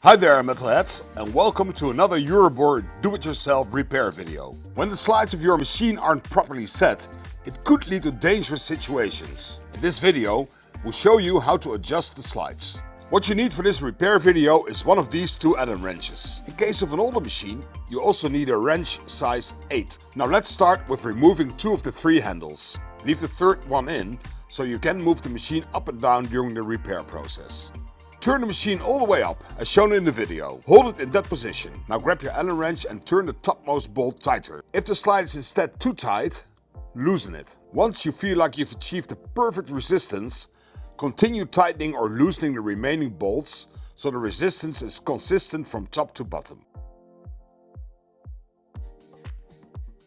Hi there metalheads, and welcome to another Euroboor do-it-yourself repair video. When the slides of your machine aren't properly set, it could lead to dangerous situations. In this video, we'll show you how to adjust the slides. What you need for this repair video is one of these two Allen wrenches. In case of an older machine, you also need a wrench size 8. Now let's start with removing two of the three handles. Leave the third one in, so you can move the machine up and down during the repair process. Turn the machine all the way up, as shown in the video. Hold it in that position. Now grab your Allen wrench and turn the topmost bolt tighter. If the slide is instead too tight, loosen it. Once you feel like you've achieved the perfect resistance, continue tightening or loosening the remaining bolts so the resistance is consistent from top to bottom.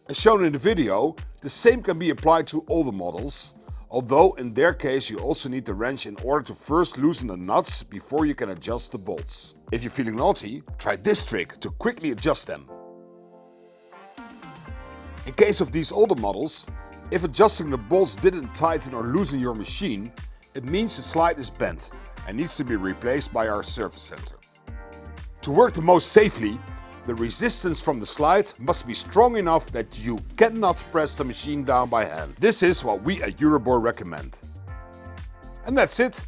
As shown in the video, the same can be applied to older models, although in their case you also need the wrench in order to first loosen the nuts before you can adjust the bolts. If you're feeling naughty, try this trick to quickly adjust them. In case of these older models, if adjusting the bolts didn't tighten or loosen your machine, it means the slide is bent and needs to be replaced by our service center. To work the most safely, the resistance from the slide must be strong enough that you cannot press the machine down by hand. This is what we at Euroboor recommend. And that's it!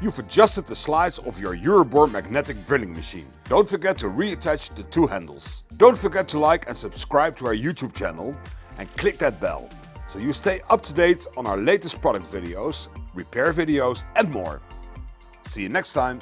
You've adjusted the slides of your Euroboor magnetic drilling machine. Don't forget to reattach the two handles. Don't forget to like and subscribe to our YouTube channel and click that bell so you stay up to date on our latest product videos, repair videos and more. See you next time!